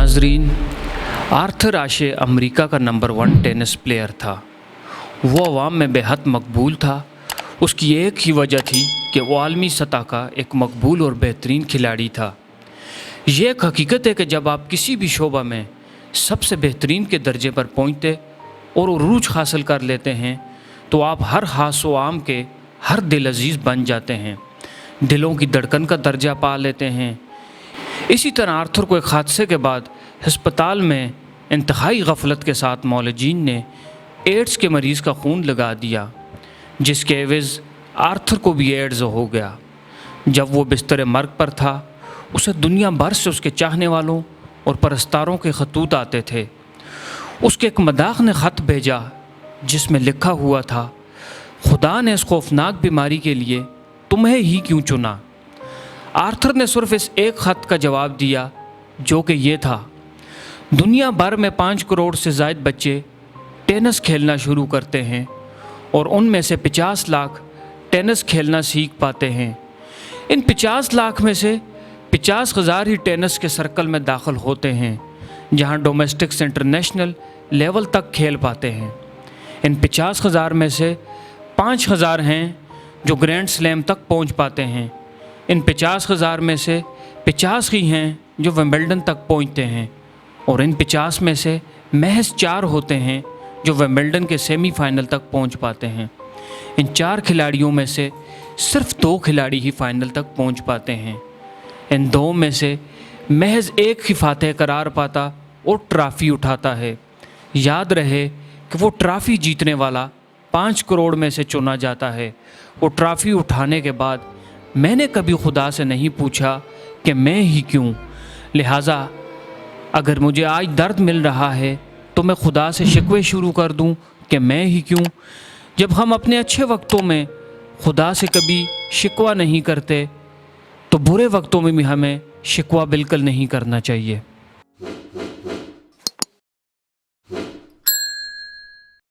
नाजरीन, आर्थर आशे अमेरिका का नंबर 1 टेनिस प्लेयर था। वो अवाम में बेहद मकबूल था। उसकी एक ही वजह थी कि वो आलमी सतह का एक मकबूल और बेहतरीन खिलाड़ी था। ये एक हकीकत है कि जब आप किसी भी शोबा में सबसे बेहतरीन के दर्जे पर पहुँचते और उरूज हासिल कर लेते हैं तो आप हर हास व आम के हर दिल अजीज़ बन जाते हैं, दिलों की धड़कन का दर्जा पा लेते हैं। इसी तरह आर्थर को एक हादसे के बाद हस्पताल में इंतहाई गफलत के साथ मौलजीन ने एड्स के मरीज़ का खून लगा दिया, जिसके एवज़ आर्थर को भी एड्स हो गया। जब वो बिस्तर मर्ग पर था, उसे दुनिया भर से उसके चाहने वालों और परस्तारों के खतूत आते थे। उसके एक मदाख ने ख़त भेजा जिसमें लिखा हुआ था, खुदा ने इस खौफनाक बीमारी के लिए तुम्हें ही क्यों चुना। आर्थर ने सिर्फ इस एक ख़त का जवाब दिया जो कि ये था, दुनिया भर में 5 करोड़ से ज़ायद बच्चे टेनिस खेलना शुरू करते हैं और उनमें से 50 लाख टेनिस खेलना सीख पाते हैं। इन 50 लाख में से 50,000 ही टेनिस के सर्कल में दाखिल होते हैं, जहां डोमेस्टिक से इंटरनेशनल लेवल तक खेल पाते हैं। इन 50,000 में से 5,000 हैं जो ग्रैंड स्लैम तक पहुंच पाते हैं। इन 50,000 में से 50 ही हैं जो विंबलडन तक पहुंचते हैं, और इन 50 में से महज 4 होते हैं जो विंबलडन के सेमीफाइनल तक पहुंच पाते हैं। इन 4 खिलाड़ियों में से सिर्फ 2 खिलाड़ी ही फाइनल तक पहुंच पाते हैं। इन 2 में से महज एक ही फातह करार पाता और ट्रॉफ़ी उठाता है। याद रहे कि वो ट्रॉफ़ी जीतने वाला 5 करोड़ में से चुना जाता है। वो ट्रॉफ़ी उठाने के बाद मैंने कभी खुदा से नहीं पूछा कि मैं ही क्यों। लिहाजा अगर मुझे आज दर्द मिल रहा है तो मैं खुदा से शिकवे शुरू कर दूं कि मैं ही क्यों। जब हम अपने अच्छे वक्तों में खुदा से कभी शिकवा नहीं करते तो बुरे वक्तों में भी हमें शिकवा बिल्कुल नहीं करना चाहिए।